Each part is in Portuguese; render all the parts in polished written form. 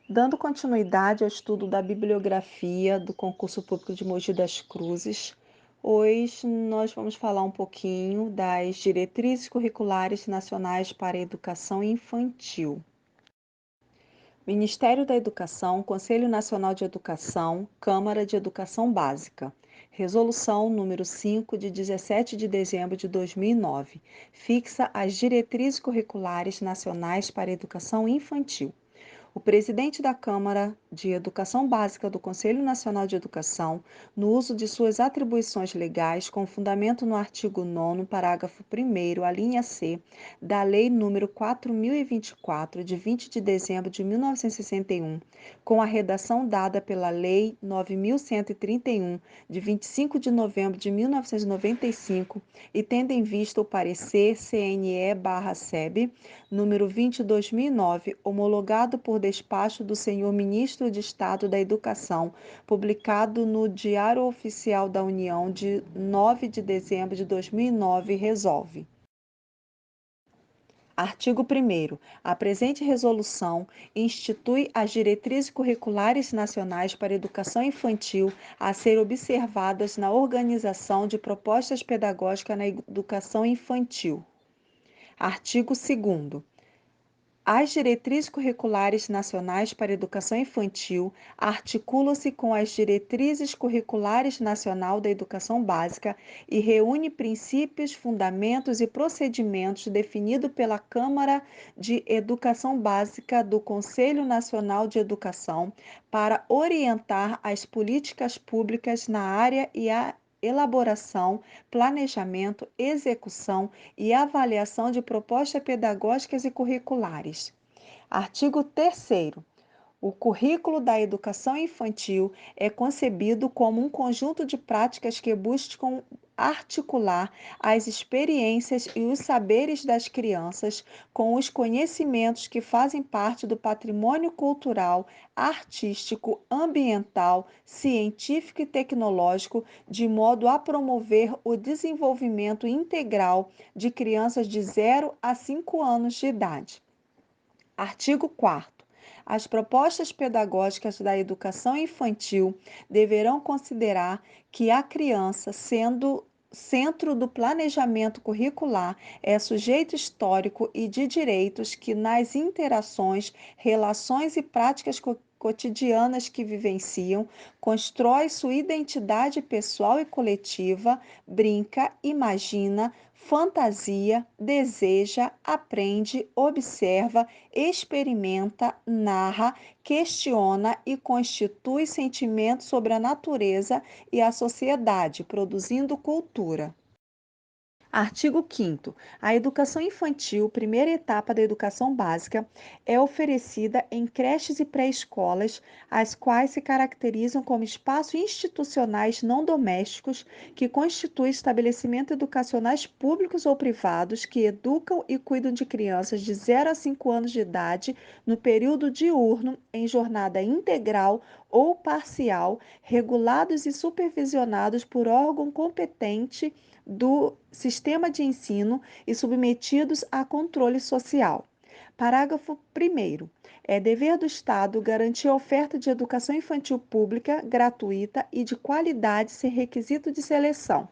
Dando continuidade ao estudo da bibliografia do Concurso Público de Mogi das Cruzes, hoje nós vamos falar um pouquinho das diretrizes curriculares nacionais para a educação infantil. Ministério da Educação, Conselho Nacional de Educação, Câmara de Educação Básica. Resolução número 5, de 17 de dezembro de 2009, fixa as diretrizes curriculares nacionais para a educação infantil. O presidente da Câmara de Educação Básica do Conselho Nacional de Educação, no uso de suas atribuições legais, com fundamento no artigo 9º, parágrafo 1º, a linha C, da Lei nº 4.024, de 20 de dezembro de 1961, com a redação dada pela Lei 9.131, de 25 de novembro de 1995, e tendo em vista o parecer CNE/SEB, número 20/2009, homologado por despacho do senhor Ministro de Estado da Educação, publicado no Diário Oficial da União de 9 de dezembro de 2009, resolve. Artigo 1º. A presente resolução institui as diretrizes curriculares nacionais para a educação infantil a ser observadas na organização de propostas pedagógicas na educação infantil. Artigo 2º. As diretrizes curriculares nacionais para a educação infantil articulam-se com as diretrizes curriculares nacional da educação básica e reúne princípios, fundamentos e procedimentos definidos pela Câmara de Educação Básica do Conselho Nacional de Educação para orientar as políticas públicas na área e a elaboração, planejamento, execução e avaliação de propostas pedagógicas e curriculares. Artigo 3º. O currículo da educação infantil é concebido como um conjunto de práticas que buscam articular as experiências e os saberes das crianças com os conhecimentos que fazem parte do patrimônio cultural, artístico, ambiental, científico e tecnológico, de modo a promover o desenvolvimento integral de crianças de 0 a 5 anos de idade. Artigo 4º. As propostas pedagógicas da educação infantil deverão considerar que a criança, sendo centro do planejamento curricular, é sujeito histórico e de direitos que, nas interações, relações e práticas cotidianas que vivenciam, constrói sua identidade pessoal e coletiva, brinca, imagina, fantasia, deseja, aprende, observa, experimenta, narra, questiona e constitui sentimentos sobre a natureza e a sociedade, produzindo cultura. Artigo 5º. A educação infantil, primeira etapa da educação básica, é oferecida em creches e pré-escolas, as quais se caracterizam como espaços institucionais não domésticos que constituem estabelecimentos educacionais públicos ou privados que educam e cuidam de crianças de 0 a 5 anos de idade no período diurno, em jornada integral ou parcial, regulados e supervisionados por órgão competente do sistema de ensino e submetidos a controle social. Parágrafo 1º. É dever do Estado garantir a oferta de educação infantil pública, gratuita e de qualidade sem requisito de seleção.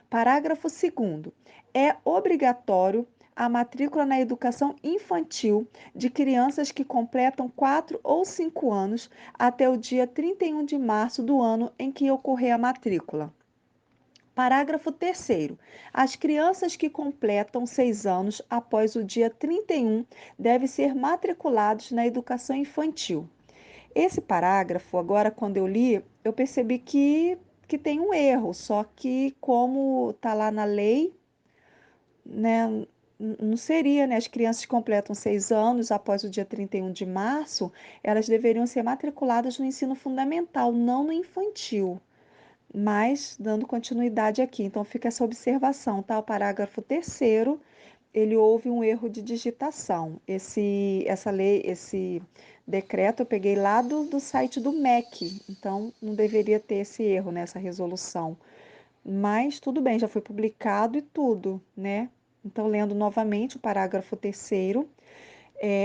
Parágrafo 2º. É obrigatório a matrícula na educação infantil de crianças que completam 4 ou 5 anos até o dia 31 de março do ano em que ocorrer a matrícula. Parágrafo 3º. As crianças que completam 6 anos após o dia 31 devem ser matriculados na educação infantil. Esse parágrafo, agora quando eu li, eu percebi que tem um erro, só que como está lá na lei, né, não seria, né? As crianças que completam 6 anos após o dia 31 de março, elas deveriam ser matriculadas no ensino fundamental, não no infantil. Mas, dando continuidade aqui, então fica essa observação, tá? O parágrafo 3º, ele houve um erro de digitação. Essa lei, esse decreto eu peguei lá do site do MEC, então não deveria ter esse erro nessa resolução. Mas tudo bem, já foi publicado e tudo, né? Então, lendo novamente o parágrafo 3º,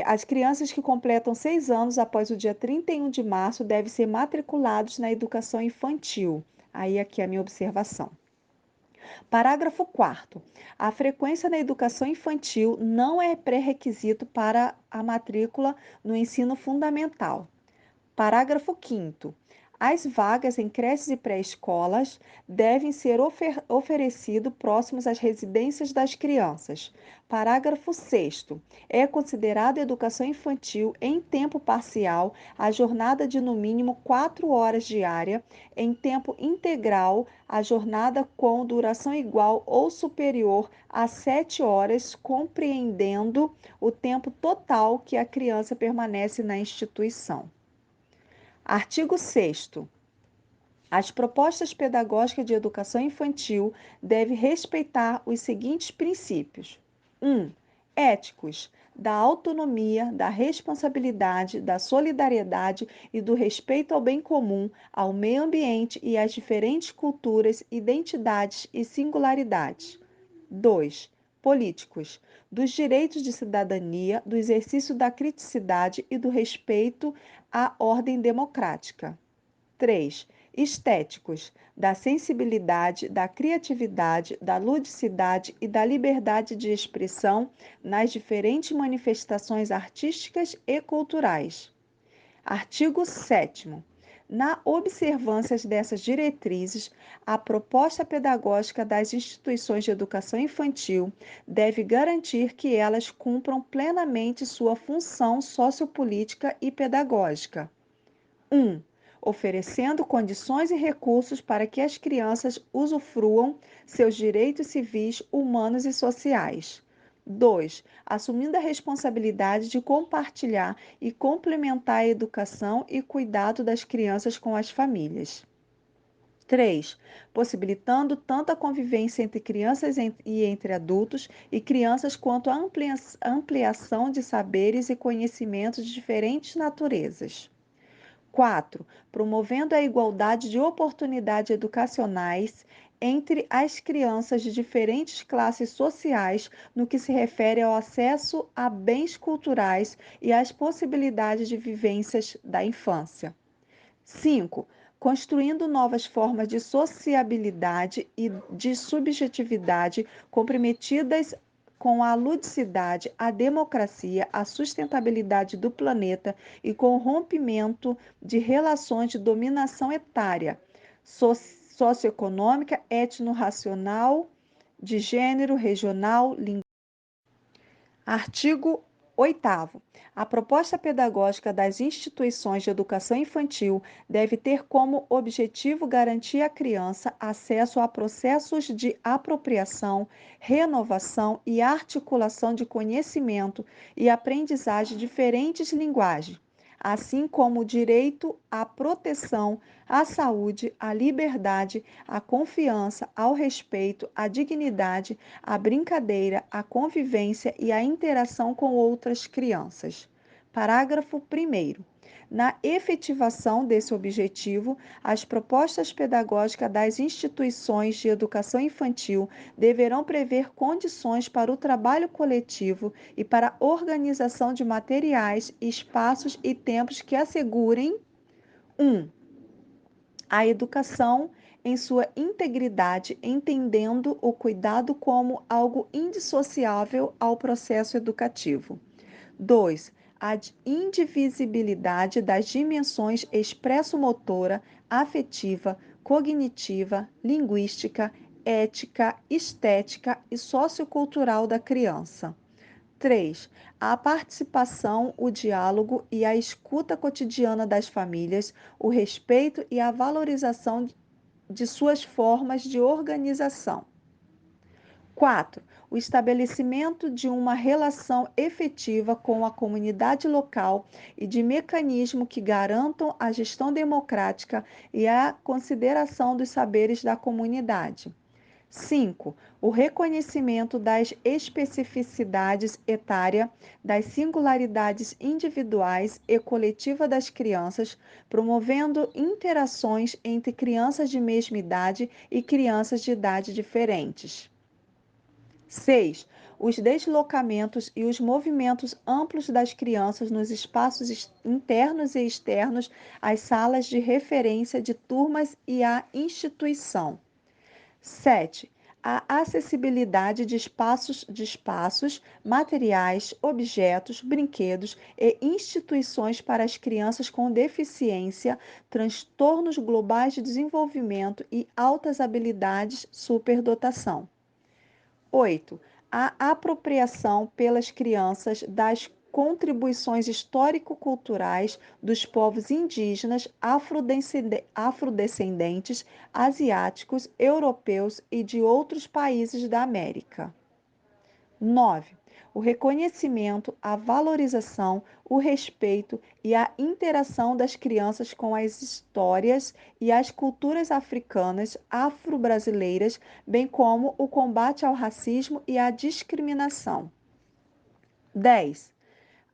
As crianças que completam 6 anos após o dia 31 de março devem ser matriculados na educação infantil. Aí aqui é a minha observação. Parágrafo 4º. A frequência na educação infantil não é pré-requisito para a matrícula no ensino fundamental. Parágrafo 5º. As vagas em creches e pré-escolas devem ser oferecidas próximos às residências das crianças. Parágrafo 6º. É considerada educação infantil em tempo parcial a jornada de no mínimo 4 horas diária, em tempo integral a jornada com duração igual ou superior a 7 horas, compreendendo o tempo total que a criança permanece na instituição. Artigo 6º. As propostas pedagógicas de educação infantil devem respeitar os seguintes princípios: 1. Éticos, da autonomia, da responsabilidade, da solidariedade e do respeito ao bem comum, ao meio ambiente e às diferentes culturas, identidades e singularidades. 2. Políticos, dos direitos de cidadania, do exercício da criticidade e do respeito à ordem democrática. 3. Estéticos, da sensibilidade, da criatividade, da ludicidade e da liberdade de expressão nas diferentes manifestações artísticas e culturais. Artigo 7º. Na observância dessas diretrizes, a proposta pedagógica das instituições de educação infantil deve garantir que elas cumpram plenamente sua função sociopolítica e pedagógica. 1. Oferecendo condições e recursos para que as crianças usufruam seus direitos civis, humanos e sociais. 2. Assumindo a responsabilidade de compartilhar e complementar a educação e cuidado das crianças com as famílias. 3. Possibilitando tanto a convivência entre crianças e entre adultos e crianças quanto a ampliação de saberes e conhecimentos de diferentes naturezas. 4. Promovendo a igualdade de oportunidades educacionais entre as crianças de diferentes classes sociais no que se refere ao acesso a bens culturais e às possibilidades de vivências da infância. 5. Construindo novas formas de sociabilidade e de subjetividade comprometidas com a ludicidade, a democracia, a sustentabilidade do planeta e com o rompimento de relações de dominação etária, socioeconômica, etnorracional, de gênero, regional, linguística. Artigo 8º. A proposta pedagógica das instituições de educação infantil deve ter como objetivo garantir à criança acesso a processos de apropriação, renovação e articulação de conhecimento e aprendizagem de diferentes linguagens, assim como o direito à proteção, à saúde, à liberdade, à confiança, ao respeito, à dignidade, à brincadeira, à convivência e à interação com outras crianças. Parágrafo 1º. Na efetivação desse objetivo, as propostas pedagógicas das instituições de educação infantil deverão prever condições para o trabalho coletivo e para a organização de materiais, espaços e tempos que assegurem 1. A educação em sua integridade, entendendo o cuidado como algo indissociável ao processo educativo. 2. A indivisibilidade das dimensões expresso-motora, afetiva, cognitiva, linguística, ética, estética e sociocultural da criança. 3. A participação, o diálogo e a escuta cotidiana das famílias, o respeito e a valorização de suas formas de organização. 4. O estabelecimento de uma relação efetiva com a comunidade local e de mecanismos que garantam a gestão democrática e a consideração dos saberes da comunidade. 5. O reconhecimento das especificidades etárias, das singularidades individuais e coletivas das crianças, promovendo interações entre crianças de mesma idade e crianças de idade diferentes. 6. os deslocamentos e os movimentos amplos das crianças nos espaços internos e externos, as salas de referência de turmas e a instituição. 7. A acessibilidade de espaços, materiais, objetos, brinquedos e instituições para as crianças com deficiência, transtornos globais de desenvolvimento e altas habilidades, superdotação. 8. A apropriação pelas crianças das contribuições histórico-culturais dos povos indígenas, afrodescendentes, asiáticos, europeus e de outros países da América. 9. O reconhecimento, a valorização, o respeito e a interação das crianças com as histórias e as culturas africanas, afro-brasileiras, bem como o combate ao racismo e à discriminação. 10.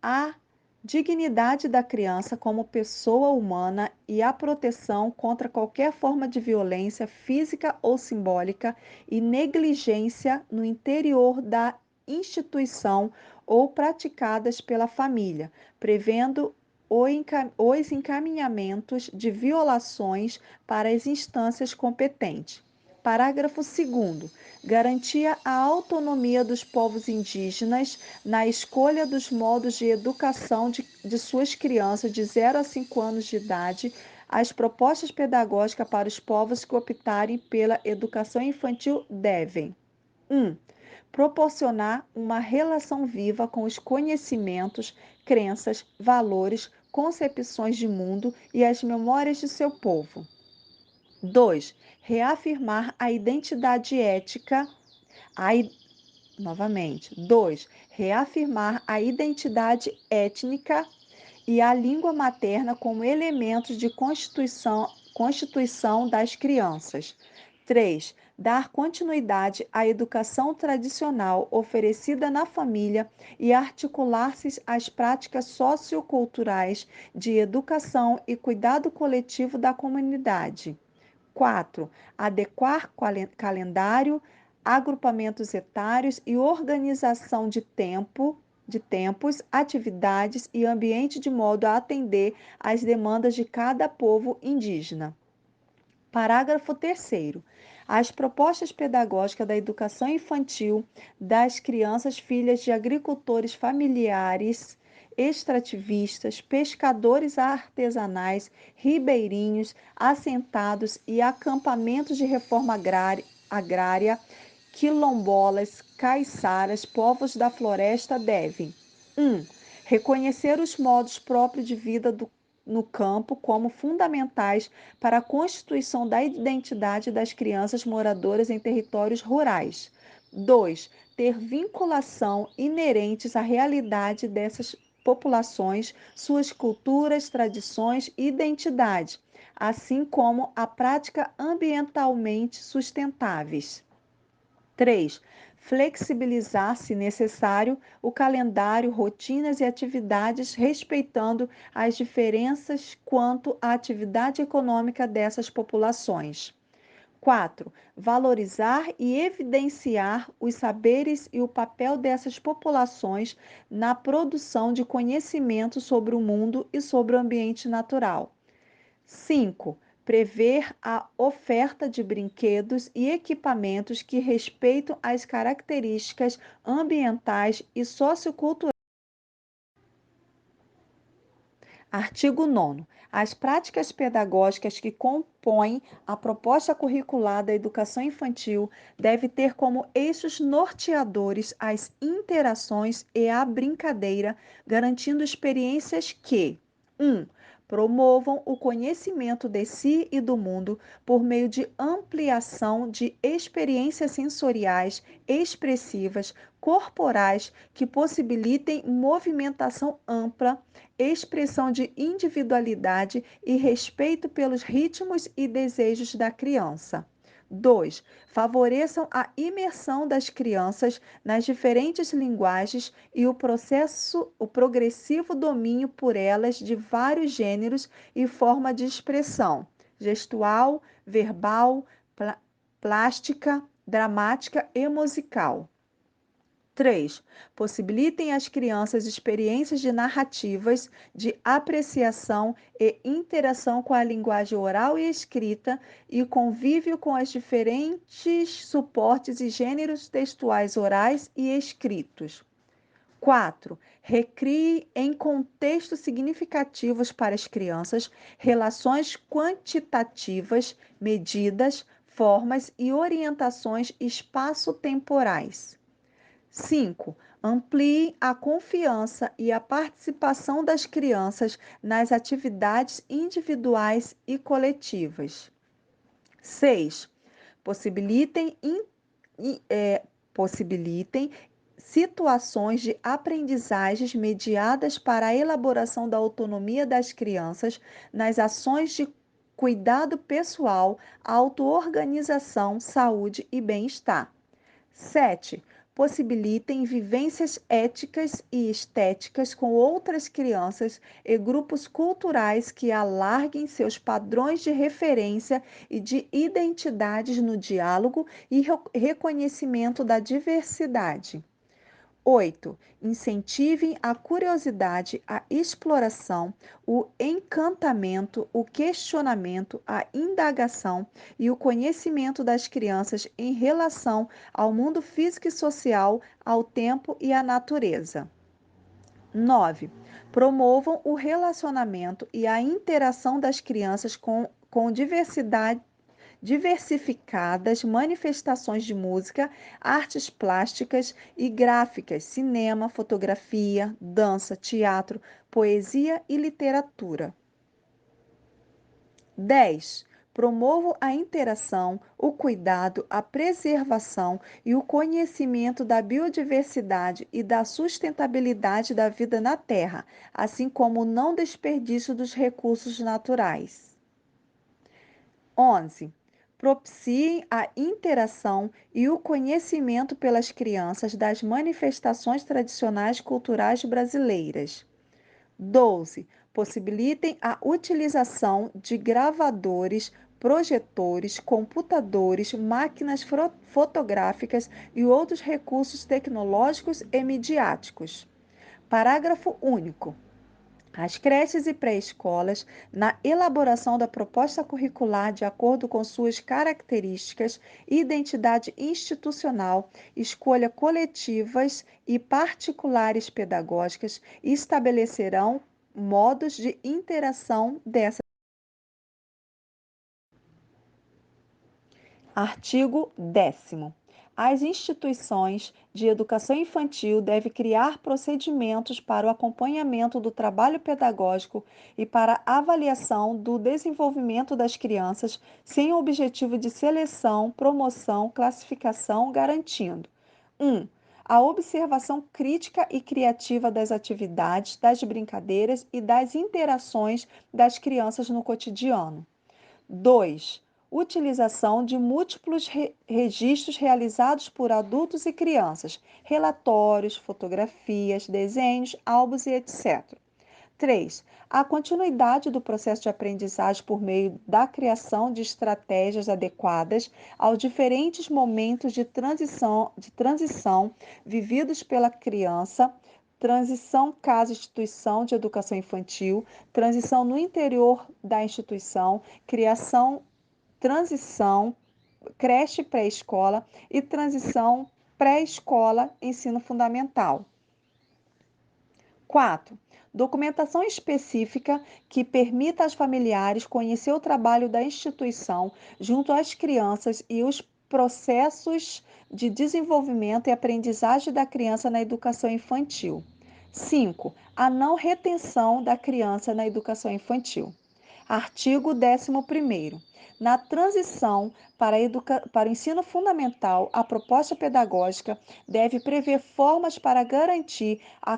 A dignidade da criança como pessoa humana e a proteção contra qualquer forma de violência física ou simbólica e negligência no interior da instituição ou praticadas pela família, prevendo os encaminhamentos de violações para as instâncias competentes. Parágrafo 2º. Garantia a autonomia dos povos indígenas na escolha dos modos de educação de suas crianças de 0 a 5 anos de idade. As propostas pedagógicas para os povos que optarem pela educação infantil devem: 1. Proporcionar uma relação viva com os conhecimentos, crenças, valores, concepções de mundo e as memórias de seu povo. 2. Reafirmar a identidade ética, novamente. 2. Reafirmar a identidade étnica e a língua materna como elementos de constituição das crianças. 3. Dar continuidade à educação tradicional oferecida na família e articular-se às práticas socioculturais de educação e cuidado coletivo da comunidade. 4. Adequar calendário, agrupamentos etários e organização de tempos, atividades e ambiente de modo a atender às demandas de cada povo indígena. Parágrafo 3º. As propostas pedagógicas da educação infantil das crianças filhas de agricultores familiares, extrativistas, pescadores artesanais, ribeirinhos, assentados e acampamentos de reforma agrária, quilombolas, caiçaras, povos da floresta devem: 1. Reconhecer os modos próprios de vida no campo como fundamentais para a constituição da identidade das crianças moradoras em territórios rurais. 2. Ter vinculação inerentes à realidade dessas populações, suas culturas, tradições e identidade, assim como a prática ambientalmente sustentáveis. 3. Flexibilizar, se necessário, o calendário, rotinas e atividades, respeitando as diferenças quanto à atividade econômica dessas populações. 4. Valorizar e evidenciar os saberes e o papel dessas populações na produção de conhecimento sobre o mundo e sobre o ambiente natural. 5. Prever a oferta de brinquedos e equipamentos que respeitam as características ambientais e socioculturais. Artigo 9º. As práticas pedagógicas que compõem a proposta curricular da educação infantil devem ter como eixos norteadores as interações e a brincadeira, garantindo experiências que: 1. Promovam o conhecimento de si e do mundo por meio de ampliação de experiências sensoriais, expressivas, corporais que possibilitem movimentação ampla, expressão de individualidade e respeito pelos ritmos e desejos da criança. 2. Favoreçam a imersão das crianças nas diferentes linguagens e o progressivo domínio por elas de vários gêneros e forma de expressão: gestual, verbal, plástica, dramática e musical. 3. Possibilitem às crianças experiências de narrativas, de apreciação e interação com a linguagem oral e escrita e convívio com os diferentes suportes e gêneros textuais orais e escritos. 4. Recrie em contextos significativos para as crianças relações quantitativas, medidas, formas e orientações espaço-temporais. 5. Amplie a confiança e a participação das crianças nas atividades individuais e coletivas. 6. Possibilitem, possibilitem situações de aprendizagens mediadas para a elaboração da autonomia das crianças nas ações de cuidado pessoal, auto-organização, saúde e bem-estar. 7. Possibilitem vivências éticas e estéticas com outras crianças e grupos culturais que alarguem seus padrões de referência e de identidades no diálogo e reconhecimento da diversidade. 8. Incentivem a curiosidade, a exploração, o encantamento, o questionamento, a indagação e o conhecimento das crianças em relação ao mundo físico e social, ao tempo e à natureza. 9. Promovam o relacionamento e a interação das crianças com diversificadas manifestações de música, artes plásticas e gráficas, cinema, fotografia, dança, teatro, poesia e literatura. 10. Promovo a interação, o cuidado, a preservação e o conhecimento da biodiversidade e da sustentabilidade da vida na Terra, assim como o não desperdício dos recursos naturais. 11. Propiciem a interação e o conhecimento pelas crianças das manifestações tradicionais culturais brasileiras. 12. Possibilitem a utilização de gravadores, projetores, computadores, máquinas fotográficas e outros recursos tecnológicos e midiáticos. Parágrafo único. As creches e pré-escolas, na elaboração da proposta curricular de acordo com suas características, identidade institucional, escolha coletivas e particulares pedagógicas, estabelecerão modos de interação dessas. Artigo 10º. As instituições de educação infantil devem criar procedimentos para o acompanhamento do trabalho pedagógico e para avaliação do desenvolvimento das crianças, sem o objetivo de seleção, promoção, classificação, garantindo: 1. A observação crítica e criativa das atividades, das brincadeiras e das interações das crianças no cotidiano. 2. Utilização de múltiplos registros realizados por adultos e crianças, relatórios, fotografias, desenhos, álbuns e etc. 3. A continuidade do processo de aprendizagem por meio da criação de estratégias adequadas aos diferentes momentos de transição vividos pela criança, transição casa-instituição de educação infantil, transição no interior da instituição, criação, transição, creche pré-escola e transição pré-escola, ensino fundamental. 4. Documentação específica que permita aos familiares conhecer o trabalho da instituição junto às crianças e os processos de desenvolvimento e aprendizagem da criança na educação infantil. 5. A não retenção da criança na educação infantil. Artigo 11º. Na transição para o ensino fundamental, a proposta pedagógica deve prever formas para garantir a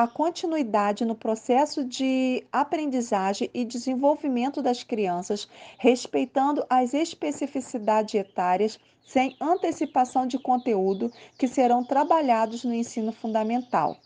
continuidade no processo de aprendizagem e desenvolvimento das crianças, respeitando as especificidades etárias, sem antecipação de conteúdo que serão trabalhados no ensino fundamental.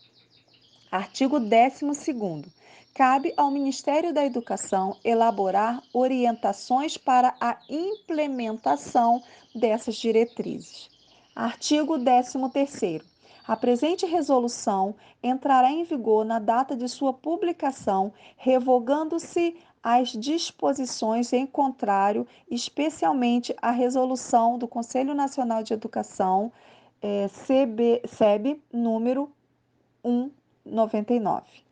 Artigo 12º. Cabe ao Ministério da Educação elaborar orientações para a implementação dessas diretrizes. Artigo 13º. A presente resolução entrará em vigor na data de sua publicação, revogando-se as disposições em contrário, especialmente a resolução do Conselho Nacional de Educação, SEB número 199.